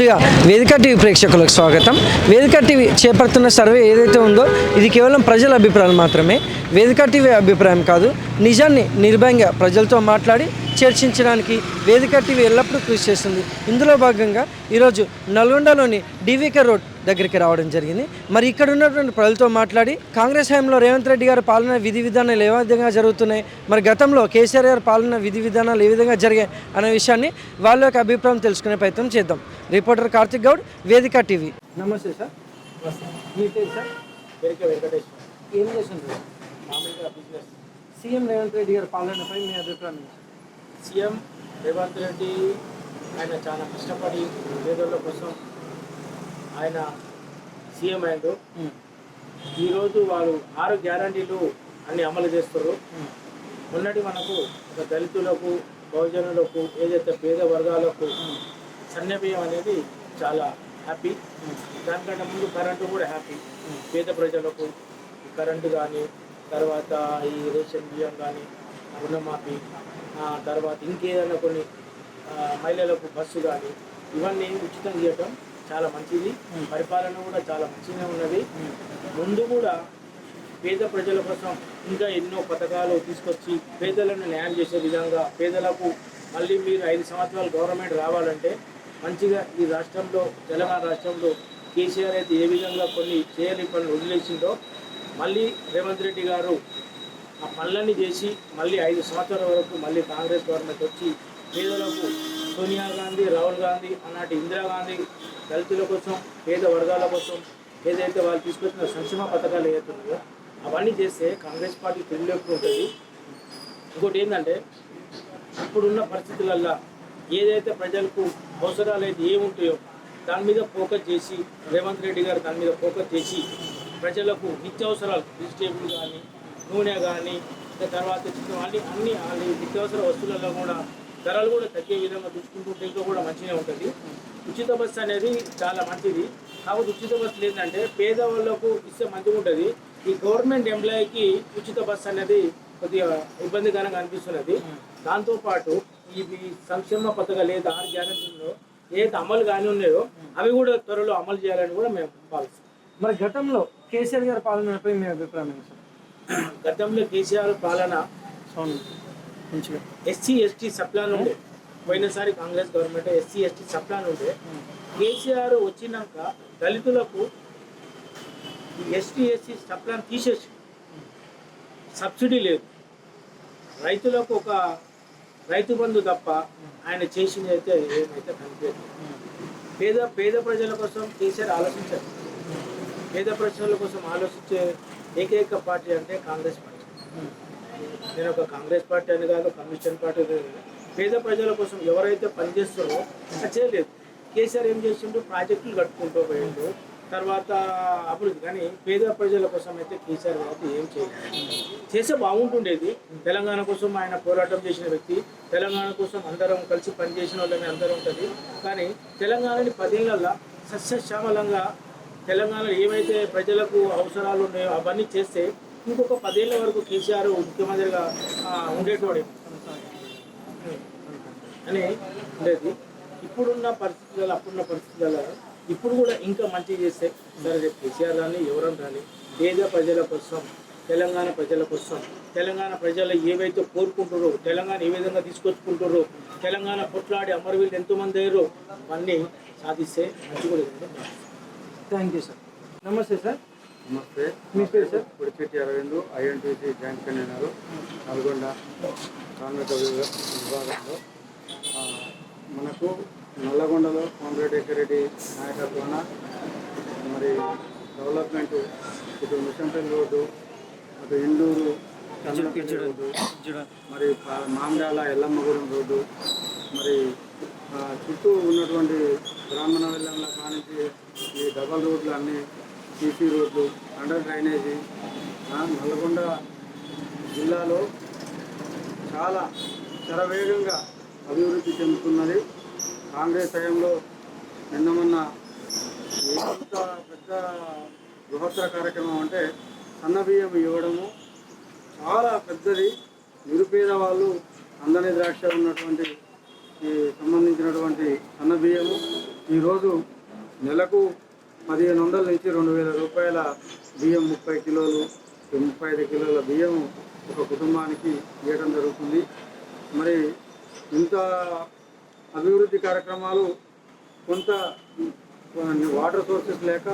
ముందుగా వేదిక టీవీ ప్రేక్షకులకు స్వాగతం. వేదిక టీవీ చేపడుతున్న సర్వే ఏదైతే ఉందో ఇది కేవలం ప్రజల అభిప్రాయాలు మాత్రమే. వేదిక టీవీ అభిప్రాయం కాదు. నిజాన్ని నిర్భయంగా ప్రజలతో మాట్లాడి చర్చించడానికి వేదిక టీవీ ఎల్లప్పుడూ కృషి చేస్తుంది. ఇందులో భాగంగా ఈరోజు నల్గొండలోని డీవీకే రోడ్ దగ్గరికి రావడం జరిగింది. మరి ఇక్కడ ఉన్నటువంటి ప్రజలతో మాట్లాడి కాంగ్రెస్ హయాంలో రేవంత్ రెడ్డి గారి పాలన విధి విధానాలు ఏ విధంగా జరుగుతున్నాయి, మరి గతంలో కేసీఆర్ గారి పాలన విధి విధానాలు ఏ విధంగా జరిగాయి అనే విషయాన్ని వాళ్ళ యొక్క అభిప్రాయం తెలుసుకునే ప్రయత్నం చేద్దాం. రిపోర్టర్ కార్తిక్ గౌడ్, వేదిక టీవీ. నమస్తే సార్. మీ పేరు సార్? ఏం చేస్తుంటారు? సీఎం రేవంత్ రెడ్డి గారి పాలనపై మీ అభిప్రాయం? సీఎం రేవంత్ రెడ్డి ఆయన చాలా కష్టపడి పేదల కోసం ఆయన సీఎం అయ్యాడు. ఈరోజు వాళ్ళు 6 గ్యారంటీలు అన్ని అమలు చేస్తారు. మొన్నటి మనకు ఒక దళితులకు, బహుజనులకు, ఏదైతే పేద వర్గాలకు సన్నబియ్యం అనేది చాలా హ్యాపీ. దానికంటే ముందు కరెంటు కూడా హ్యాపీ. పేద ప్రజలకు కరెంటు కానీ, తర్వాత ఈ రేషన్ బియ్యం కానీ, రుణమాఫీ, తర్వాత ఇంకేదైనా కొన్ని మహిళలకు బస్సు కానీ ఇవన్నీ ఉచితం చేయటం చాలా మంచిది. పరిపాలన కూడా చాలా మంచిగా ఉన్నది. ముందు కూడా పేద ప్రజల కోసం ఇంకా ఎన్నో పథకాలు తీసుకొచ్చి పేదలను న్యాయం చేసే విధంగా పేదలకు మళ్ళీ మీరు 5 సంవత్సరాలు గవర్నమెంట్ రావాలంటే మంచిగా ఈ రాష్ట్రంలో, తెలంగాణ రాష్ట్రంలో కేసీఆర్ అయితే ఏ విధంగా కొన్ని చేయని పనులు వదిలేసిందో మళ్ళీ రేవంత్ రెడ్డి గారు ఆ పనులన్నీ చేసి మళ్ళీ 5 సంవత్సరాల వరకు మళ్ళీ కాంగ్రెస్ గవర్నమెంట్ వచ్చి పేదలకు సోనియా గాంధీ, రాహుల్ గాంధీ అన్నట్టు ఇందిరాగాంధీ దళితుల కోసం, పేద వర్గాల కోసం ఏదైతే వాళ్ళు తీసుకొచ్చిన సంక్షేమ పథకాలు ఏదైతున్నాయో అవన్నీ చేస్తే కాంగ్రెస్ పార్టీ తెలియకుండా ఉంటుంది. ఇంకోటి ఏంటంటే ఇప్పుడున్న పరిస్థితులల్లో ఏదైతే ప్రజలకు అవసరాలు అయితే ఏముంటాయో దాని మీద ఫోకస్ చేసి రేవంత్ రెడ్డి గారు దాని మీద ఫోకస్ చేసి ప్రజలకు నిత్యావసరాలు వెజిటేబుల్ కానీ, నూనె కానీ, తర్వాత అన్ని నిత్యావసర వస్తువులలో కూడా ధరలు కూడా తగ్గే విధంగా చూసుకుంటుంటే ఇంకా కూడా మంచిగా ఉంటుంది. ఉచిత బస్సు అనేది చాలా మంచిది. కాబట్టి ఉచిత బస్సు లేదంటే పేదవాళ్ళకు ఇస్తే మంచిగా ఉంటుంది. ఈ గవర్నమెంట్ ఎంప్లాయీకి ఉచిత బస్సు అనేది కొద్దిగా ఇబ్బందికరంగా అనిపిస్తున్నది. దాంతోపాటు ఈ సంక్షేమ పథకాలు ఏదైతే 6 గ్యారెంటీల్లో ఏదైతే అమలు కానీ ఉన్నాయో అవి కూడా త్వరలో అమలు చేయాలని కూడా మేము భావిస్తాం. మరి గతంలో కేసీఆర్ గారి పాలనపై మీ అభిప్రాయం ఏంటి సార్? గతంలో కేసీఆర్ పాలన ఎస్సీ ఎస్టీ సప్లాన్ ఉండే. పోయినసారి Congress government SC ST subplan ఉండే. కేసీఆర్ వచ్చినాక దళితులకు ఎస్సీ సప్లాన్ తీసేసి సబ్సిడీ లేదు. రైతులకు ఒక రైతు బంధు తప్ప ఆయన చేసింది అయితే ఏమైతే కనిపించదు. పేద ప్రజల కోసం కేసీఆర్ ఆలోచించారు. పేద ప్రజల కోసం ఆలోచించే ఏకైక పార్టీ అంటే కాంగ్రెస్ పార్టీ. నేను ఒక కాంగ్రెస్ పార్టీ అని కాదు, కమ్యూనిస్ట్ పార్టీ పేద ప్రజల కోసం ఎవరైతే పనిచేస్తారో అది చేయలేదు. కేసీఆర్ ఏం చేసిండు? ప్రాజెక్టులు కట్టుకుంటూ పోయిండు, తర్వాత అభివృద్ధి. కానీ పేద ప్రజల కోసం అయితే కేసీఆర్ అయితే ఏం చేయలేదు. చేస్తే బాగుంటుండేది. తెలంగాణ కోసం ఆయన పోరాటం చేసిన వ్యక్తి. తెలంగాణ కోసం అందరం కలిసి పనిచేసిన వాళ్ళని అందరూ ఉంటుంది. కానీ తెలంగాణని 10 ఏళ్ళల్లో సస్యశ్యామలంగా తెలంగాణలో ఏమైతే ప్రజలకు అవసరాలు ఉన్నాయో అవన్నీ చేస్తే ఇంకొక 10 ఏళ్ళ వరకు కేసీఆర్ ముఖ్యమంత్రిగా ఉండేటోడే అని ఉండేది. ఇప్పుడున్న పరిస్థితులలో, అప్పుడున్న పరిస్థితులలో ఇప్పుడు కూడా ఇంకా మంచిగా చేస్తే సరే రేపు కేసీఆర్ కానీ ఎవరన్నా కానీ పేద ప్రజల కోసం, తెలంగాణ ప్రజల కోసం, తెలంగాణ ప్రజలు ఏవైతే కోరుకుంటారో, తెలంగాణ ఏ విధంగా తీసుకొచ్చుకుంటారో, తెలంగాణ కొట్లాడి అమరవీరులు ఎంతోమంది అయ్యారో అవన్నీ సాధిస్తే మంచి కూడా. Thank you sir. నమస్తే సార్. నమస్తే. మీ పేరు sir? Pudichetti Aravind, INTUC joint convener, Nalgonda కార్మిక విభాగంలో. మనకు నల్లగొండలో కోమటిరెడ్డి రెడ్డి నాయకత్వాన మరి డెవలప్మెంట్ ఇటు మిషన్పల్లి రోడ్డు, అటు ఇండూరు రోడ్డు, మరి మామిడాల ఎల్లమ్మగూడెం రోడ్డు, మరి చుట్టూ ఉన్నటువంటి బ్రాహ్మణ వెల్లంలో కానించి ఈ డబల్ రోడ్లు అన్నీ, సీసీ రోడ్లు, అండర్ డ్రైనేజీ నల్గొండ జిల్లాలో చాలా శరవేగంగా అభివృద్ధి చెందుతున్నది. కాంగ్రెస్ హయాంలో నిన్న మొన్న ఎంత పెద్ద బృహత్తర కార్యక్రమం అంటే సన్నబియ్యం ఇవ్వడము చాలా పెద్దది. నిరుపేద వాళ్ళు అందని ద్రాక్ష ఉన్నటువంటి ఈ సంబంధించినటువంటి సన్న బియ్యము ఈరోజు నెలకు 1500 నుంచి 2000 రూపాయల బియ్యం 30 కిలోలు 35 కిలోల బియ్యం ఒక కుటుంబానికి ఇవ్వడం జరుగుతుంది. మరి ఇంత అభివృద్ధి కార్యక్రమాలు కొంత వాటర్ సోర్సెస్ లేక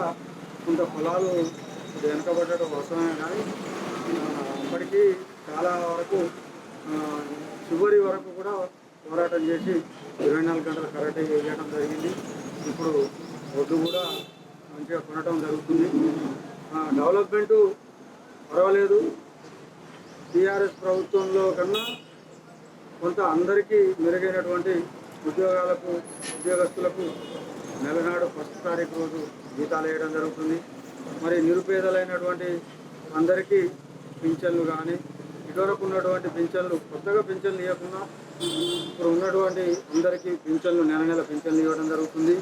కొంత పొలాలు వెనకబడటం అవసరమే, కానీ అప్పటికీ చాలా వరకు చివరి వరకు కూడా పోరాటం చేసి 24 గంటల కరెంట్ ఇవ్వడం జరిగింది. ఇప్పుడు ఒడ్డు కూడా మంచిగా కొనటం జరుగుతుంది. డెవలప్మెంటు పర్వాలేదు. టీఆర్ఎస్ ప్రభుత్వంలో కన్నా కొంత అందరికీ మెరుగైనటువంటి ఉద్యోగస్తులకు నెలనాడు ఫస్ట్ తారీఖు రోజు జీతాలు వేయడం జరుగుతుంది. మరి నిరుపేదలైనటువంటి అందరికీ పింఛన్లు కానీ ఇటువరకు ఉన్నటువంటి పింఛన్లు కొత్తగా పింఛన్లు ఇవ్వకుండా ఇప్పుడు ఉన్నటువంటి అందరికీ పింఛన్లు నెల నెల పింఛన్లు ఇవ్వడం జరుగుతుంది.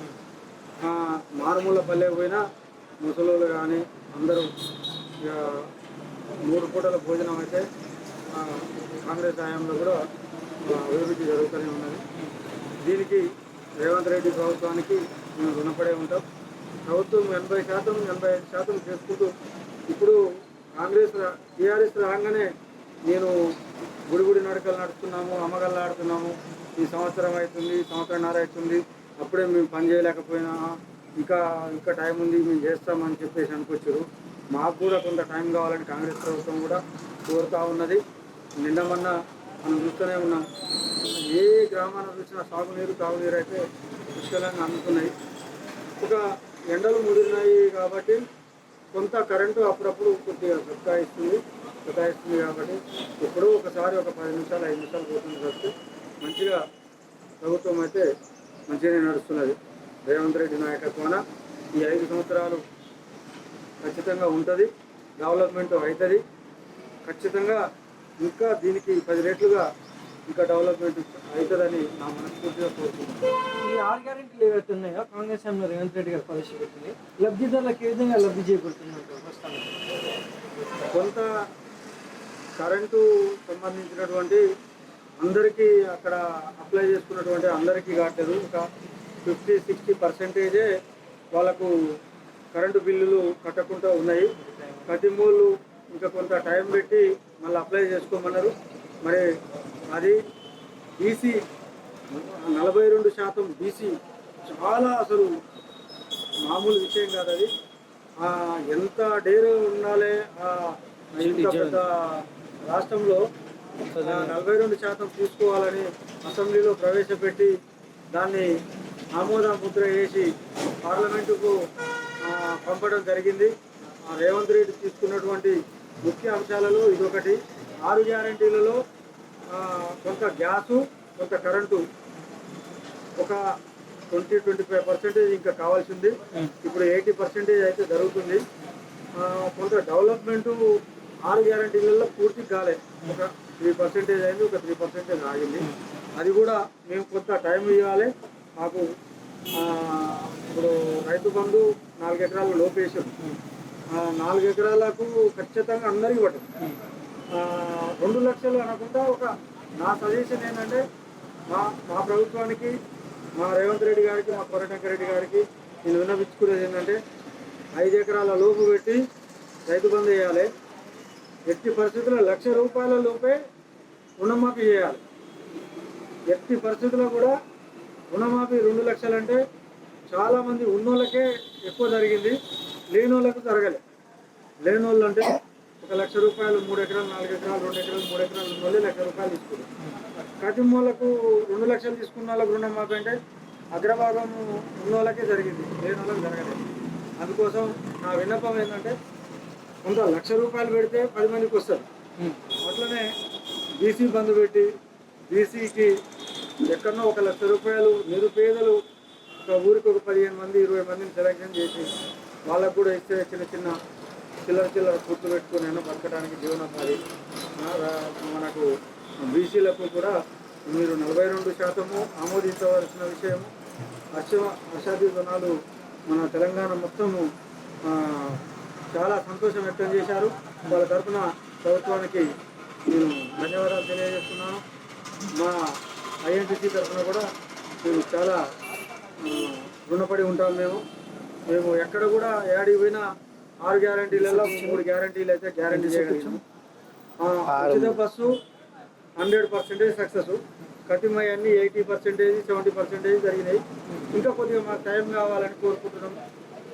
మారుమూల పల్లె పోయినా ముసలోళ్ళు కానీ అందరూ 3 పూటల భోజనం అయితే కాంగ్రెస్ హయాంలో కూడా అభివృద్ధి జరుగుతూనే ఉన్నది. దీనికి రేవంత్ రెడ్డి ప్రభుత్వానికి మేము రుణపడే ఉంటాం. ప్రభుత్వం 85% చేసుకుంటూ ఇప్పుడు టీఆర్ఎస్ రాగానే నేను గుడి నడకలు నడుస్తున్నాము, అమ్మగళ్ళు ఆడుతున్నాము, ఈ సంవత్సరం అవుతుంది, సంవత్సరంన్నర అవుతుంది, అప్పుడే మేము పని చేయలేకపోయినా ఇంకా టైం ఉంది, మేము చేస్తామని చెప్పేసి అనుకొచ్చారు. మాకు కూడా కొంత టైం కావాలని కాంగ్రెస్ ప్రభుత్వం కూడా కోరుతూ ఉన్నది. నిన్న మొన్న మనం చూస్తూనే ఉన్నాం. ఏ గ్రామాన్ని చూసినా సాగునీరు తాగునీరు అయితే పుష్కలంగా అందుతున్నాయి. ఒక ఎండలు ముదిరినాయి కాబట్టి కొంత కరెంటు అప్పుడప్పుడు కొద్దిగా సతాయిస్తుంది కాబట్టి ఎప్పుడూ ఒకసారి ఒక 10 నిమిషాలు 5 నిమిషాలు పోతుంది కాబట్టి మంచిగా ప్రభుత్వం అయితే మంచిగానే నడుస్తున్నది. రేవంత్ రెడ్డి నాయకత్వాన ఈ 5 సంవత్సరాలు ఖచ్చితంగా ఉంటుంది, డెవలప్మెంట్ అవుతుంది. ఖచ్చితంగా ఇంకా దీనికి 10 రెట్లుగా ఇంకా డెవలప్మెంట్ అవుతుందని నా మనస్ఫూర్తిగా కోరుకుంటున్నాను. ఈ 6 గ్యారెంటీలు ఏవైతే ఉన్నాయో కాంగ్రెస్ హయాంలో రేవంత్ రెడ్డి గారు ప్రవేశపెట్టింది, లబ్ధిదారులకు ఏ విధంగా లబ్ధి చేకూరుతున్నారు? కొంత కరెంటు సంబంధించినటువంటి అందరికీ అక్కడ అప్లై చేసుకున్నటువంటి అందరికీ కావట్లేదు. ఒక 50-60% వాళ్ళకు కరెంటు బిల్లులు కట్టకుండా ఉన్నాయి. కటిమూలు ఇంకా కొంత టైం పెట్టి మళ్ళీ అప్లై చేసుకోమన్నారు. మరి అది బీసీ 42% బీసీ చాలా అసలు మామూలు విషయం కాదు. అది ఎంత డేరు ఉండాలి ఇంత పెద్ద రాష్ట్రంలో 42% తీసుకోవాలని అసెంబ్లీలో ప్రవేశపెట్టి దాన్ని ఆమోద ముద్ర వేసి పార్లమెంటుకు పంపడం జరిగింది. రేవంత్ రెడ్డి తీసుకున్నటువంటి ముఖ్య అంశాలలో ఇదొకటి. 6 గ్యారెంటీలలో కొంత గ్యాసు కొంత కరెంటు ఒక 20-25% ఇంకా కావాల్సింది. ఇప్పుడు 80% అయితే జరుగుతుంది. కొంత డెవలప్మెంటు 6 గ్యారెంటీలలో పూర్తి కాలేదు. ఒక 3% అయింది, ఒక 3% ఆగింది. అది కూడా మేము కొంత టైం ఇవ్వాలి. మాకు ఇప్పుడు రైతు బంధు 4 ఎకరాలు లోపేసాం. 4 ఎకరాలకు ఖచ్చితంగా అందరికీ పట్టింది. 2 లక్షలు అనకుండా ఒక నా సజెషన్ ఏంటంటే మా ప్రభుత్వానికి, మా రేవంత్ రెడ్డి గారికి, మా కోమటిరెడ్డి రెడ్డి గారికి నేను విన్నవించుకునేది ఏంటంటే 5 ఎకరాల లోపు పెట్టి రైతు బంధు వేయాలి. ఎట్టి పరిస్థితుల్లో ₹1,00,000 లోపే రుణమాఫీ చేయాలి. ఎట్టి పరిస్థితుల్లో కూడా రుణమాఫీ 2 లక్షలు అంటే చాలామంది ఉన్నోళ్ళకే ఎక్కువ జరిగింది, లేని వాళ్ళకు జరగలేదు. లేని వాళ్ళు అంటే ఒక ₹1,00,000 3 ఎకరాలు 4 ఎకరాలు 2 ఎకరాలు 3 ఎకరాలు ఉన్న వాళ్ళు ₹1,00,000 తీసుకున్నారు. కటిమూలకు 2 లక్షలు తీసుకున్న వాళ్ళకు రుణమాఫీ అంటే అగ్రభాగం ఉన్న వాళ్ళకే జరిగింది, లేని వాళ్ళకి జరగలేదు. అందుకోసం నా విన్నపం ఏంటంటే కొంత ₹1,00,000 పెడితే 10 మందికి వస్తారు. అట్లనే బీసీ బంధు పెట్టి బీసీకి ఎక్కడో ఒక ₹1,00,000 నిరుపేదలు ఒక ఊరికి ఒక 15 మంది 20 మందిని సెలెక్షన్ చేసి వాళ్ళకు కూడా ఇస్తే చిల్లర గుర్తు పెట్టుకుని బతకడానికి జీవనోపాధి. మనకు బీసీలకు కూడా మీరు 42% ఆమోదించవలసిన విషయము. హర్షాభివనాలు మన తెలంగాణ మొత్తము చాలా సంతోషం వ్యక్తం చేశారు. వాళ్ళ తరఫున ప్రభుత్వానికి నేను ధన్యవాదాలు తెలియజేస్తున్నాను. మా ఐఎన్టీసీ తరఫున కూడా మేము చాలా రుణపడి ఉంటాం. మేము ఎక్కడ కూడా ఏడికి పోయినా 6 గ్యారంటీలలో 3 గ్యారంటీలు అయితే గ్యారంటీ చేయగలిగాము. ఉచిత బస్సు 100% సక్సెస్, కఠినమయ్యన్నీ 80%, 70% జరిగినాయి. ఇంకా కొద్దిగా మాకు టైం కావాలని కోరుకుంటున్నాం.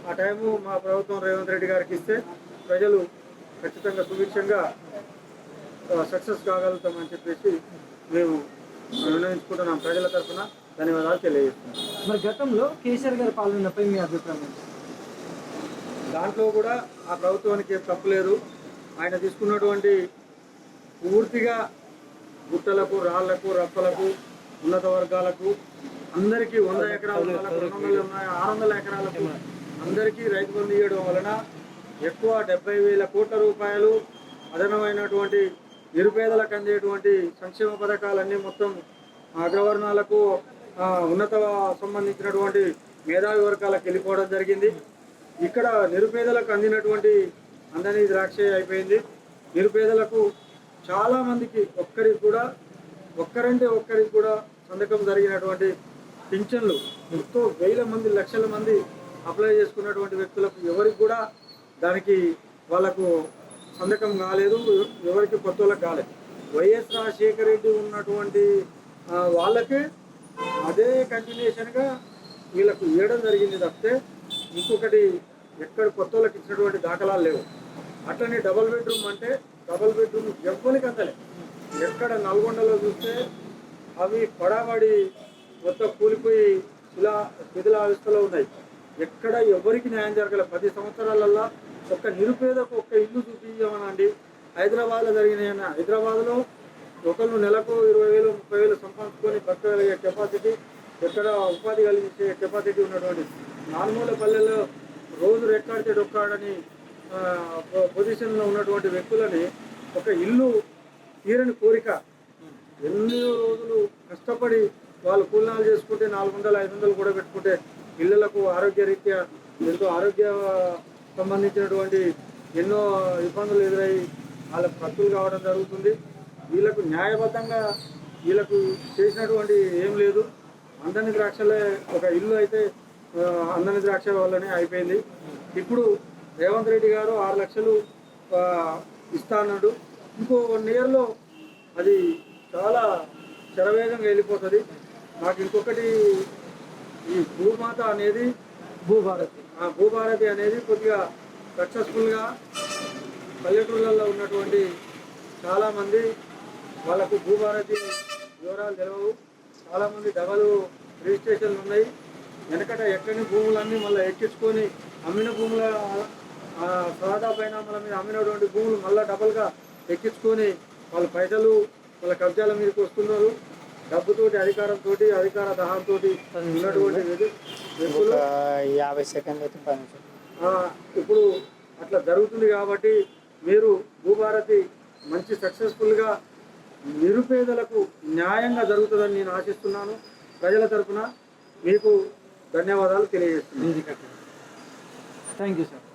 ఆ టైము మా ప్రభుత్వం రేవంత్ రెడ్డి గారికి ఇస్తే ప్రజలు ఖచ్చితంగా సుభిక్షంగా సక్సెస్ కాగలుగుతామని చెప్పేసి మేము నిర్ణయించుకుంటున్నాం. ప్రజల తరఫున ధన్యవాదాలు తెలియజేస్తున్నాం. మరి గతంలో కేసీఆర్ గారి పాలనపై మీ అభిప్రాయం ఏంటి? దాంట్లో కూడా ఆ ప్రభుత్వానికి ఏం తప్పులేదు. ఆయన తీసుకున్నటువంటి పూర్తిగా గుట్టలకు, రాళ్లకు, రప్పలకు, ఉన్నత వర్గాలకు అందరికీ 100 ఎకరాల వాళ్ళకు 600 ఎకరాలకు అందరికీ రైతు బంధు ఇవ్వడం వలన ఎక్కువ 70,000 కోట్ల రూపాయలు అదనమైనటువంటి నిరుపేదలకు అందేటువంటి సంక్షేమ పథకాలన్నీ మొత్తం అగ్రవర్ణాలకు, ఉన్నత సంబంధించినటువంటి మేధావి వర్గాలకు వెళ్ళిపోవడం జరిగింది. ఇక్కడ నిరుపేదలకు అందని ద్రాక్ష అయిపోయింది. నిరుపేదలకు చాలామందికి ఒక్కరికి కూడా సంతకం జరిగినటువంటి పింఛన్లు ఎంతో వేల మంది, లక్షల మంది అప్లై చేసుకున్నటువంటి వ్యక్తులకు ఎవరికి కూడా దానికి వాళ్ళకు సంతకం కాలేదు, ఎవరికి కొత్త వాళ్ళకి కాలేదు. వైఎస్ రాజశేఖర రెడ్డి ఉన్నటువంటి వాళ్ళకి అదే కంటిన్యూషన్గా వీళ్ళకు ఇవ్వడం జరిగింది తప్పితే ఇంకొకటి ఎక్కడ కొత్త వాళ్ళకి ఇచ్చినటువంటి దాఖలాలు లేవు. అట్లనే డబుల్ బెడ్రూమ్ అంటే డబుల్ బెడ్రూమ్ ఎవ్వరికి అందలే. ఎక్కడ నల్గొండలో చూస్తే అవి పడాబడి మొత్తం కూలిపోయి శిథిలావస్థలో ఉన్నాయి. ఎక్కడ ఎవరికి న్యాయం జరగలేదు. 10 సంవత్సరాలల్లో ఒక్క నిరుపేదకు ఒక్క ఇల్లు చూపించమనండి. హైదరాబాద్లో జరిగినాయన్న, హైదరాబాద్లో ఒకళ్ళు నెలకు 20,000, 30,000 సంపాదించుకొని బతకగలిగే కెపాసిటీ, ఎక్కడ ఉపాధి కలిగించే కెపాసిటీ ఉన్నటువంటి నాలుమూల పల్లెల్లో రోజు రెక్కాడితే డొక్కాడని పొజిషన్లో ఉన్నటువంటి వ్యక్తులని ఒక ఇల్లు తీరని కోరిక, ఎన్నో రోజులు కష్టపడి వాళ్ళు కూలినాలు చేసుకుంటే 400, 500 కూడా పెట్టుకుంటే పిల్లలకు ఆరోగ్యరీత్యా ఆరోగ్య సంబంధించినటువంటి ఎన్నో ఇబ్బందులు ఎదురై వాళ్ళకు ఖర్చులు కావడం జరుగుతుంది. వీళ్ళకు న్యాయబద్ధంగా వీళ్ళకు చేసినటువంటి ఏం లేదు. అందని ద్రాక్షలే ఒక ఇల్లు అయితే అందని ద్రాక్ష వల్లనే అయిపోయింది. ఇప్పుడు రేవంత్ రెడ్డి గారు 6 లక్షలు ఇస్తా అన్నాడు. ఇంకో 1 ఇయర్లో అది చాలా శరవేగంగా వెళ్ళిపోతుంది. మాకు ఇంకొకటి ఈ భూమాత అనేది భూభారతి అనేది కొద్దిగా సక్సెస్ఫుల్గా పల్లెటూళ్ళల్లో ఉన్నటువంటి చాలామంది వాళ్ళకు భూభారతి వివరాలు తెలియవు. చాలామంది డబల్ రిజిస్ట్రేషన్లు ఉన్నాయి. వెనకట ఎక్కడి భూములన్నీ మళ్ళీ ఎక్కించుకొని అమ్మిన భూముల సాదా పరిణామాల మీద అమ్మినటువంటి భూములు మళ్ళీ డబల్గా ఎక్కించుకొని వాళ్ళ పైసలు వాళ్ళ కబ్జాల మీదకి వస్తున్నారు. డబ్బుతోటి, అధికారంతో, అధికార దహంతో ఉన్నటువంటి వ్యక్తులు 50 సెకండ్లు అయితే 10 నిమిషాలు ఇప్పుడు అట్లా జరుగుతుంది. కాబట్టి మీరు భూభారతి మంచి సక్సెస్ఫుల్గా నిరుపేదలకు న్యాయంగా జరుగుతుందని నేను ఆశిస్తున్నాను. ప్రజల తరఫున మీకు ధన్యవాదాలు తెలియజేస్తున్నాను. Thank you sir.